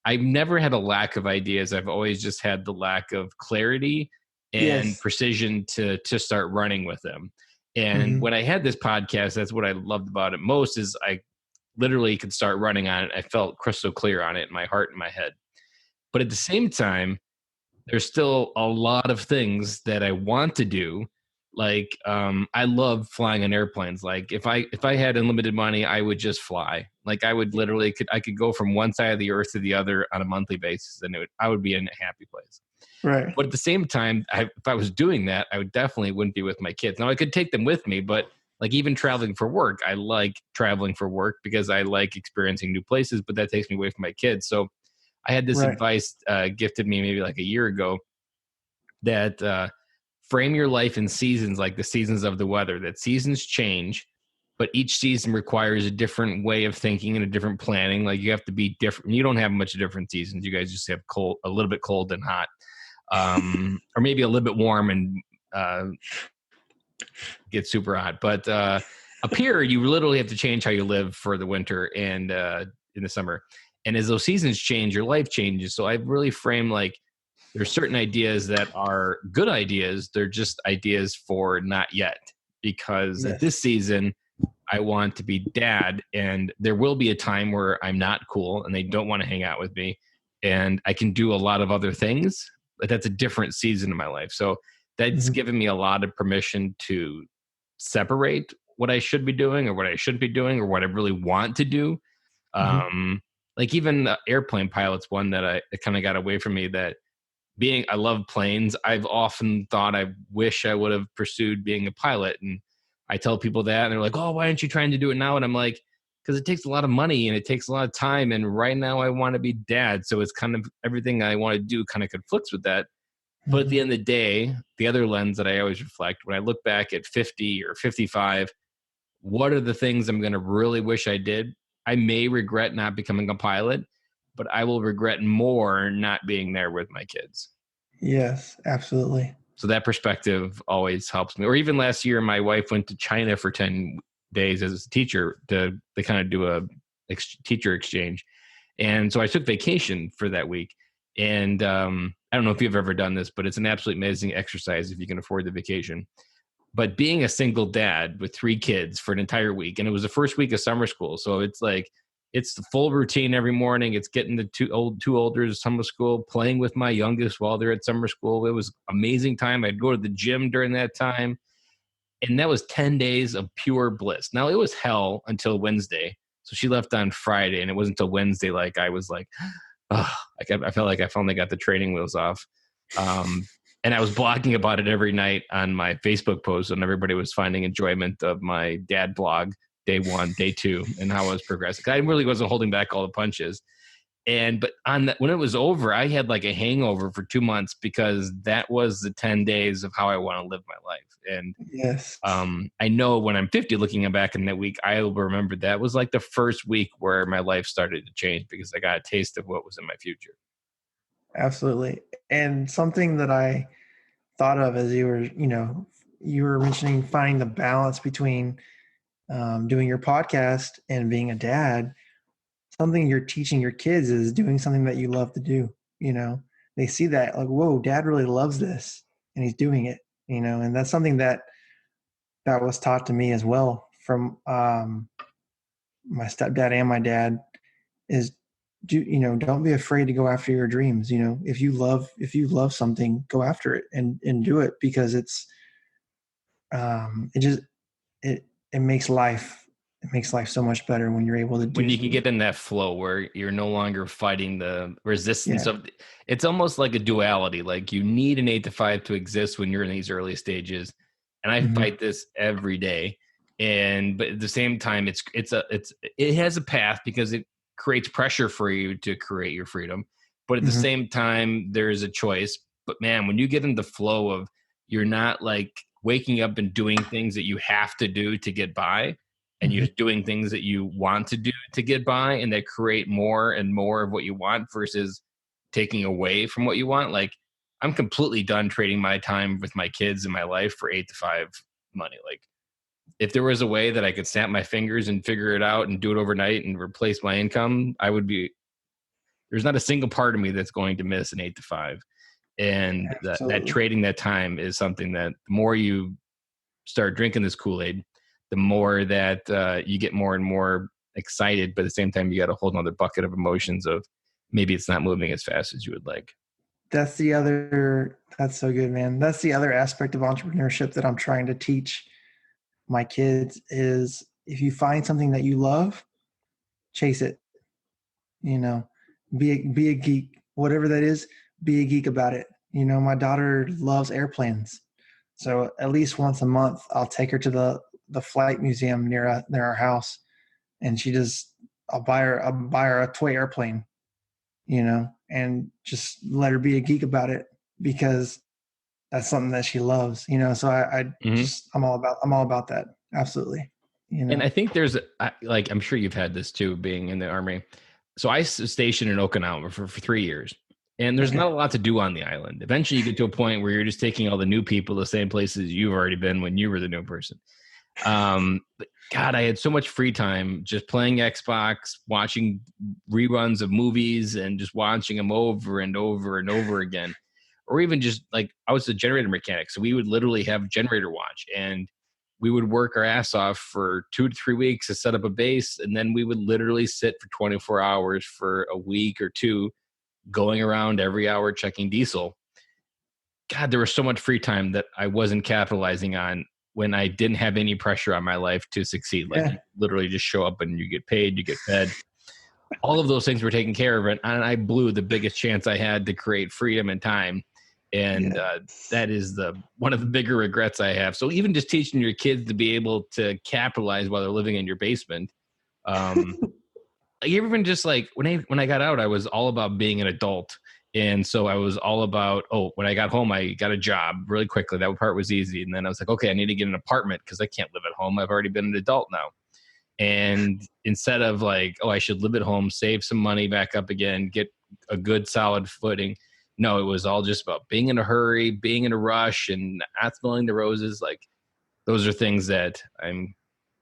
I've never had a lack of ideas. I've always just had the lack of clarity and Yes. precision to start running with them. And Hmm. when I had this podcast, that's what I loved about it most is I literally could start running on it. I felt crystal clear on it in my heart and my head. But at the same time, there's still a lot of things that I want to do. Like I love flying on airplanes. Like if I had unlimited money, I would just fly. Like I would literally I could go from one side of the earth to the other on a monthly basis, and I would be in a happy place. Right. But at the same time, if I was doing that, I would definitely wouldn't be with my kids. Now I could take them with me, but like even traveling for work, I like traveling for work because I like experiencing new places. But that takes me away from my kids. So I had this Right. advice gifted me maybe like a year ago that frame your life in seasons like the seasons of the weather, that seasons change, but each season requires a different way of thinking and a different planning. Like you have to be different. You don't have much different seasons. You guys just have cold, a little bit cold and hot, or maybe a little bit warm and uh, get super hot. But up here, you literally have to change how you live for the winter and in the summer. And as those seasons change, your life changes. So I've really framed like there's certain ideas that are good ideas. They're just ideas for not yet. Because at Yes. this season, I want to be dad, and there will be a time where I'm not cool and they don't want to hang out with me, and I can do a lot of other things, but that's a different season in my life. So that's Hmm. given me a lot of permission to separate what I should be doing or what I shouldn't be doing or what I really want to do. Hmm. Um, like even airplane pilots, one that I kind of got away from me that I love planes. I've often thought I wish I would have pursued being a pilot. And I tell people that, and they're like, oh, why aren't you trying to do it now? And I'm like, because it takes a lot of money and it takes a lot of time. And right now I want to be dad. So it's kind of everything I want to do kind of conflicts with that. But at Hmm. the end of the day, the other lens that I always reflect when I look back at 50 or 55, what are the things I'm going to really wish I did? I may regret not becoming a pilot, but I will regret more not being there with my kids. Yes, absolutely. So that perspective always helps me. Or even last year, my wife went to China for 10 days as a teacher to kind of do a teacher exchange. And so I took vacation for that week. And I don't know if you've ever done this, but it's an absolutely amazing exercise if you can afford the vacation. But being a single dad with 3 kids for an entire week, and it was the first week of summer school. So it's like, it's the full routine every morning. It's getting the two older to summer school, playing with my youngest while they're at summer school. It was amazing time. I'd go to the gym during that time. And that was 10 days of pure bliss. Now it was hell until Wednesday. So she left on Friday, and it wasn't until Wednesday like I was like, oh, I felt like I finally got the training wheels off. Um, and I was blogging about it every night on my Facebook post, and everybody was finding enjoyment of my dad blog, day 1, day 2, and how I was progressing. I really wasn't holding back all the punches. But on that, when it was over, I had like a hangover for 2 months because that was the 10 days of how I want to live my life. And Yes. I know when I'm 50, looking back in that week, I will remember that was like the first week where my life started to change because I got a taste of what was in my future. Absolutely. And something that I thought of as you were mentioning finding the balance between doing your podcast and being a dad. Something you're teaching your kids is doing something that you love to do. You know, they see that like, whoa, dad really loves this and he's doing it, and that's something that was taught to me as well from my stepdad and my dad is don't be afraid to go after your dreams. If you love something, go after it and do it because it just it makes life so much better when you're able to When do. you can get in that flow where you're no longer fighting the resistance Yeah. of it's almost like a duality. Like you need an 8 to 5 to exist when you're in these early stages. And I Hmm. fight this every day. But at the same time, it has a path because it creates pressure for you to create your freedom. But at the Hmm. same time, there is a choice. But man, when you get in the flow of you're not like waking up and doing things that you have to do to get by, and Mhm. you're doing things that you want to do to get by, and that create more and more of what you want versus taking away from what you want. Like, I'm completely done trading my time with my kids and my life for 8 to 5 money. Like, if there was a way that I could snap my fingers and figure it out and do it overnight and replace my income, I would be, there's not a single part of me that's going to miss an 8 to 5. And that Absolutely. trading that time is something that the more you start drinking this Kool-Aid, the more that you get more and more excited. But at the same time, you got a whole nother bucket of emotions of maybe it's not moving as fast as you would like. That's so good, man. That's the other aspect of entrepreneurship that I'm trying to teach my kids is if you find something that you love, chase it, you know, be a geek, whatever that is, be a geek about it. You know, my daughter loves airplanes. So at least once a month I'll take her to the flight museum near our house and she just I'll buy her a toy airplane, you know, and just let her be a geek about it because that's something that she loves, you know. So Mm-hmm. I'm all about that. Absolutely. You And know. I think there's like, I'm sure you've had this too, being in the Army. So I stationed in Okinawa for 3 years, and there's Okay. not a lot to do on the island. Eventually, you get to a point where you're just taking all the new people the same places you've already been when you were the new person. But God, I had so much free time just playing Xbox, watching reruns of movies, and just watching them over and over and over again. Or even just like, I was a generator mechanic, so we would literally have generator watch, and we would work our ass off for 2 to 3 weeks to set up a base, and then we would literally sit for 24 hours for a week or two, going around every hour checking diesel. God, there was so much free time that I wasn't capitalizing on when I didn't have any pressure on my life to succeed. Like, you Yeah. literally just show up and you get paid, you get fed. All of those things were taken care of, and I blew the biggest chance I had to create freedom and time. And Yeah. that is the one of the bigger regrets I have. So even just teaching your kids to be able to capitalize while they're living in your basement. Um, like, even just like when I got out, I was all about being an adult. And so I was all about, oh, when I got home, I got a job really quickly. That part was easy. And then I was like, okay, I need to get an apartment because I can't live at home. I've already been an adult now. And instead of like, oh, I should live at home, save some money back up again, get a good solid footing. No, it was all just about being in a hurry, being in a rush, and not smelling the roses. Like, those are things that I'm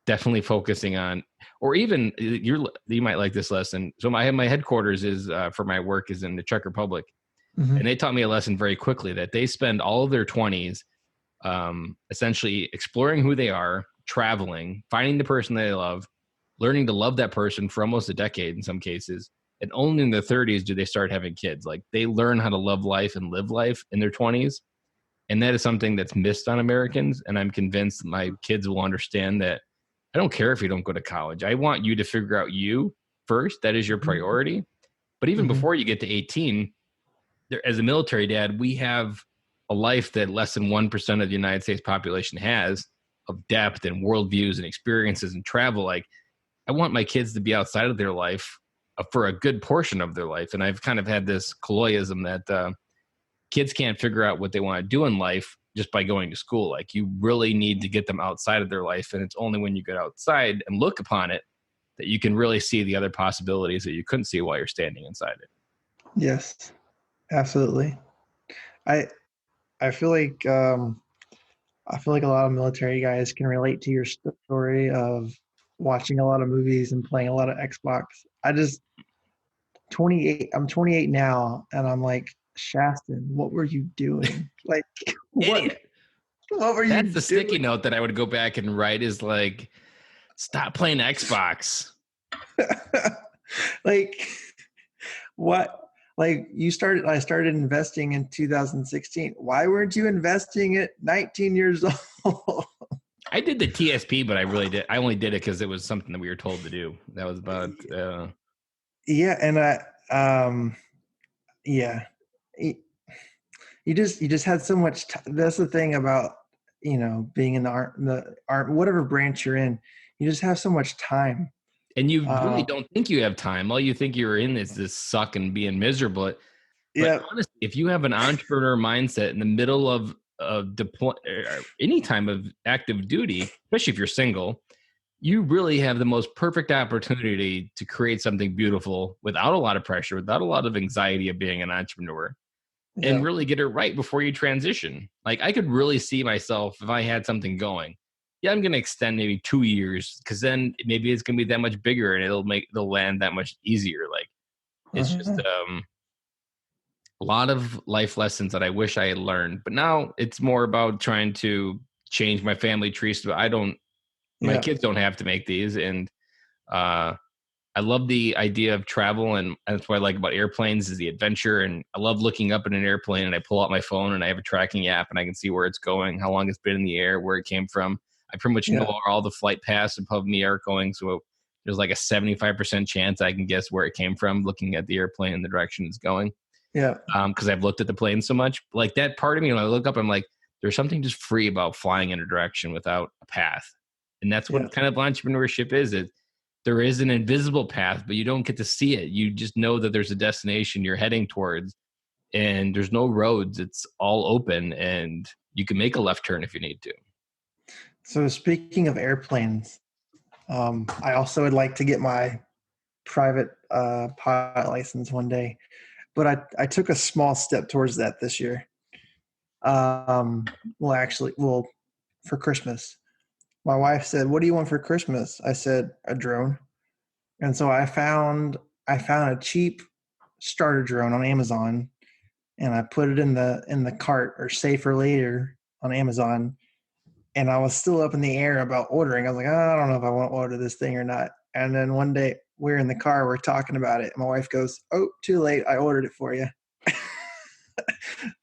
definitely focusing on. Or even you might like this lesson. So my headquarters is for my work is in the Czech Republic, and Hmm. they taught me a lesson very quickly that they spend all of their 20s essentially exploring who they are, traveling, finding the person they love, learning to love that person for almost a decade in some cases. And only in their 30s do they start having kids. Like, they learn how to love life and live life in their 20s. And that is something that's missed on Americans. And I'm convinced that my kids will understand that I don't care if you don't go to college. I want you to figure out you first. That is your priority. But even Hmm. before you get to 18, there, as a military dad, we have a life that less than 1% of the United States population has, of depth and worldviews and experiences and travel. Like, I want my kids to be outside of their life for a good portion of their life. And I've kind of had this colloquialism that kids can't figure out what they want to do in life just by going to school. Like, you really need to get them outside of their life. And it's only when you get outside and look upon it that you can really see the other possibilities that you couldn't see while you're standing inside it. Yes. Absolutely. I I feel like I feel like a lot of military guys can relate to your story of watching a lot of movies and playing a lot of Xbox. I just 28. I'm 28 now, and I'm like, Shaston, what were you doing? Like, what Idiot. what were That's you the sticky doing? note that I would go back and write is like, stop playing Xbox. Like, what? Like, I started investing in 2016. Why weren't you investing at 19 years old? I did the TSP, but I only did it because it was something that we were told to do. That was about, Yeah, and yeah, you you just had so much. That's the thing about being in the art, whatever branch you're in, you just have so much time. and you really Uh, don't think you have time. All you think you're in is this suck and being miserable. But yeah, honestly, if you have an entrepreneur mindset in the middle of deploy any time of active duty, especially if you're single, you really have the most perfect opportunity to create something beautiful without a lot of pressure, without a lot of anxiety of being an entrepreneur, and Yeah. really get it right before you transition. Like I could really see myself if I had something going. Yeah, I'm going to extend maybe 2 years because then maybe it's going to be that much bigger and it'll land that much easier. Like it's just Uh-huh. a lot of life lessons that I wish I had learned. But now it's more about trying to change my family tree so my Yeah. kids don't have to make these. And uh, I love the idea of travel, and that's what I like about airplanes is the adventure. And I love looking up in an airplane, and I pull out my phone, and I have a tracking app, and I can see where it's going, how long it's been in the air, where it came from. I pretty much know Yeah. where all the flight paths above me are going, so there's like a 75% chance I can guess where it came from, looking at the airplane and the direction it's going. Yeah. Because I've looked at the plane so much, like that part of me, when I look up, I'm like, there's something just free about flying in a direction without a path, and that's Yeah. what kind of entrepreneurship is. It there is an invisible path, but you don't get to see it. You just know that there's a destination you're heading towards, and there's no roads. It's all open, and you can make a left turn if you need to. So speaking of airplanes, I also would like to get my private pilot license one day, but I took a small step towards that this year. Well, for Christmas, my wife said, "What do you want for Christmas?" I said, "A drone." And so I found a cheap starter drone on Amazon, and I put it in the cart or save for later on Amazon. And I was still up in the air about ordering. I was like, "Oh, I don't know if I want to order this thing or not." And then one day we're in the car, we're talking about it. And my wife goes, "Oh, too late. I ordered it for you."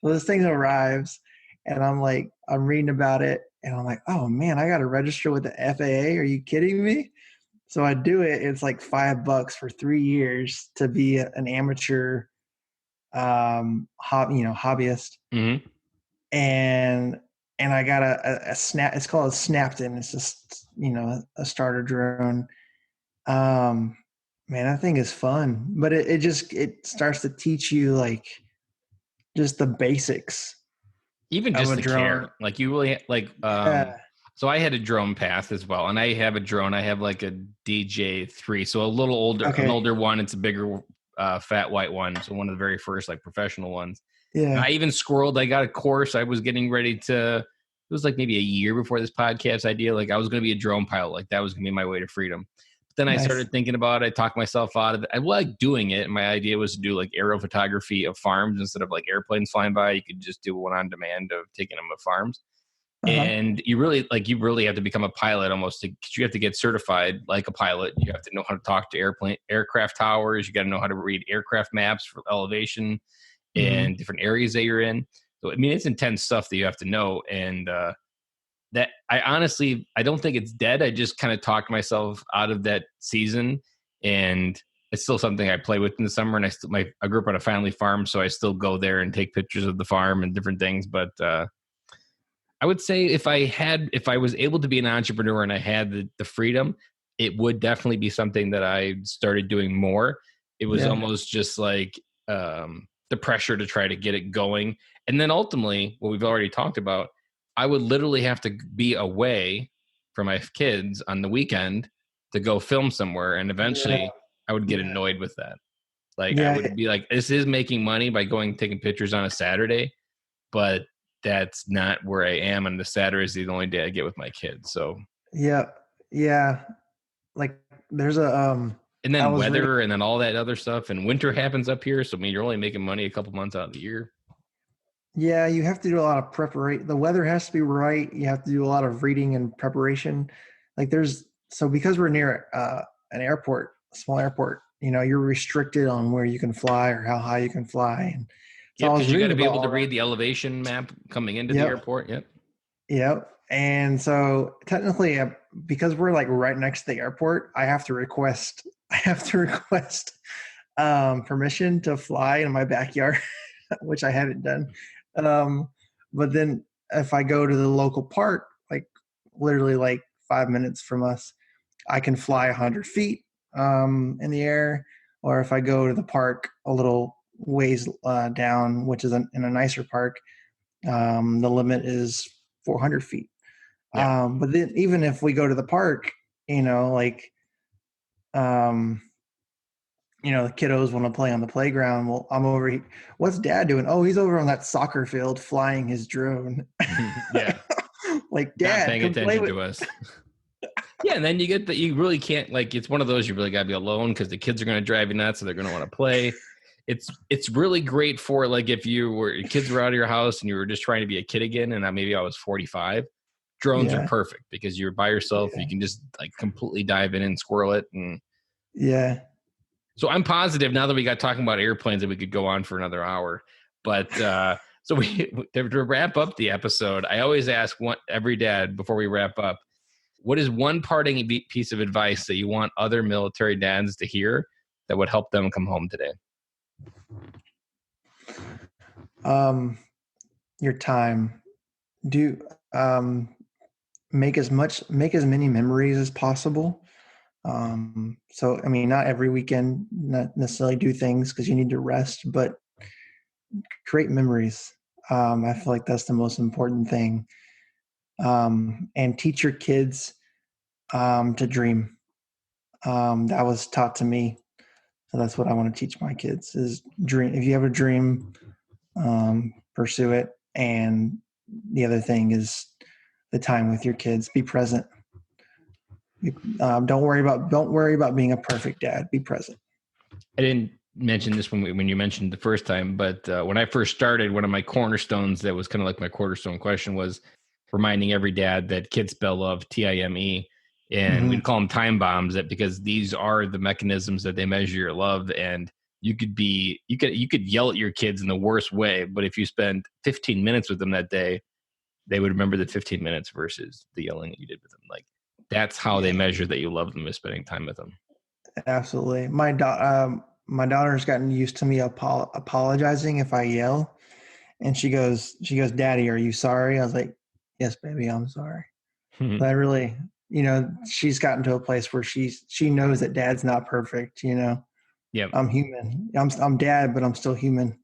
So this thing arrives, and I'm reading about it, and I'm like, "Oh man, I got to register with the FAA. Are you kidding me?" So I do it. It's like $5 for 3 years to be an amateur, hobbyist. Mm-hmm. And I got a snap. It's called a Snapton. It's just a starter drone. Um, Man, that thing is fun, but it starts to teach you like just the basics Even of just a the drone. care, like you really like. Yeah. So I had a drone path as well, and I have a drone. I have like a DJ 3, so a little older, an Okay. older one. It's a bigger, fat white one. So one of the very first like professional ones. And I Yeah. even squirreled. I got a course. I was getting ready to. It was like maybe a year before this podcast idea. Like I was going to be a drone pilot. Like that was going to be my way to freedom. But then I Nice. started thinking about it. I talked myself out of it. I like doing it. And my idea was to do like aerial photography of farms instead of like airplanes flying by. You could just do one on demand of taking them to farms. Uh huh. And you really have to become a pilot almost to, 'cause you have to get certified like a pilot. You have to know how to talk to aircraft towers. You got to know how to read aircraft maps for elevation Hmm. and different areas that you're in. So I mean, it's intense stuff that you have to know. And that I honestly I don't think it's dead. I just kind of talked myself out of that season, and it's still something I play with in the summer. And I grew up on a family farm, so I still go there and take pictures of the farm and different things. But I would say if I was able to be an entrepreneur and I had the freedom, it would definitely be something that I started doing more. It was Yeah. almost just like the pressure to try to get it going. And then ultimately, what we've already talked about, I would literally have to be away from my kids on the weekend to go film somewhere. And Yeah. eventually I would get Yeah. annoyed with that. Like I Yeah. would be like, this is making money by going taking pictures on a Saturday, but that's not where I am. And the Saturday is the only day I get with my kids. So, Yeah. Yeah. Like there's a and I then was reading. weather and then all that other stuff. And winter happens up here. So, I mean, you're only making money a couple months out of the year. Yeah, you have to do a lot of preparation. The weather has to be right. You have to do a lot of reading and preparation. Because we're near an airport, a small airport, you're restricted on where you can fly or how high you can fly. And so Yep. I was Cause you got reading to be about able to all that. read the elevation map coming into the Yep. airport. Yep. Yep. And so technically, because we're like right next to the airport, I have to request. I have to request permission to fly in my backyard, which I haven't done. Um, but then if I go to the local park, like literally like 5 minutes from us, I can fly 100 feet in the air. Or if I go to the park a little ways down, which is in a nicer park, The limit is 400 feet. Yeah. But then even if we go to the park, like, the kiddos want to play on the playground. Well, I'm over here. What's dad doing? Oh, he's over on that soccer field flying his drone. Yeah. Like, Not dad, paying come play attention with. to us. Yeah. And then you really can't, like, it's one of those, you really got to be alone because the kids are going to drive you nuts. So they're going to want to play. It's really great for, like, if your kids were out of your house and you were just trying to be a kid again. And maybe I was 45. Drones are Yeah. perfect because you're by yourself. Yeah. You can just like completely dive in and squirrel it. And Yeah. so I'm positive now that we got talking about airplanes that we could go on for another hour. But so to wrap up the episode, I always ask every dad before we wrap up, what is one parting piece of advice that you want other military dads to hear that would help them come home today? Your time. Do make as many memories as possible. So I mean, not every weekend, not necessarily do things because you need to rest, but create memories. I feel like that's the most important thing. And teach your kids to dream. That was taught to me. So that's what I want to teach my kids is dream. If you have a dream, pursue it. And the other thing is the time with your kids. Be present. Don't worry about being a perfect dad. Be present. I didn't mention this when you mentioned the first time, but when I first started, one of my cornerstones that was kind of like my cornerstone question was reminding every dad that kids spell love TIME, and we'd call them time bombs. That because these are the mechanisms that they measure your love, and you could yell at your kids in the worst way, but if you spend 15 minutes with them that day, they would remember the 15 minutes versus the yelling that you did with them. Like that's how they measure that you love them, is spending time with them. Absolutely. My daughter's gotten used to me apologizing if I yell, and she goes, "Daddy, are you sorry?" I was like, "Yes, baby, I'm sorry." But I really, she's gotten to a place where she knows that dad's not perfect. Yep. I'm human. I'm dad, but I'm still human.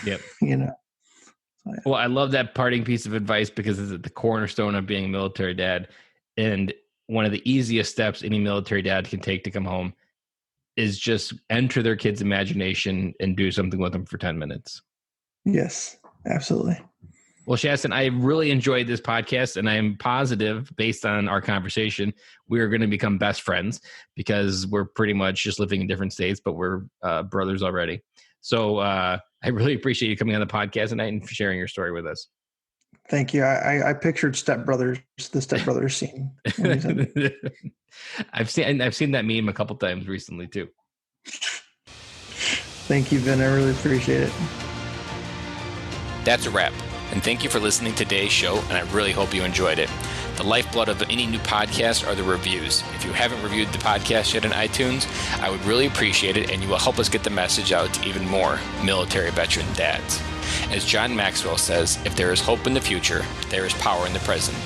Yep. So, Well, I love that parting piece of advice because it's at the cornerstone of being a military dad. And one of the easiest steps any military dad can take to come home is just enter their kids' imagination and do something with them for 10 minutes. Yes, absolutely. Well, Shaston, I really enjoyed this podcast, and I am positive, based on our conversation, we are going to become best friends because we're pretty much just living in different states, but we're brothers already. So I really appreciate you coming on the podcast tonight and sharing your story with us. Thank you. I pictured the Step Brothers scene. I've seen that meme a couple times recently too. Thank you, Ben. I really appreciate it. That's a wrap. And thank you for listening to today's show, and I really hope you enjoyed it. The lifeblood of any new podcast are the reviews. If you haven't reviewed the podcast yet on iTunes, I would really appreciate it, and you will help us get the message out to even more military veteran dads. As John Maxwell says, if there is hope in the future, there is power in the present.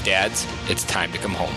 Dads, it's time to come home.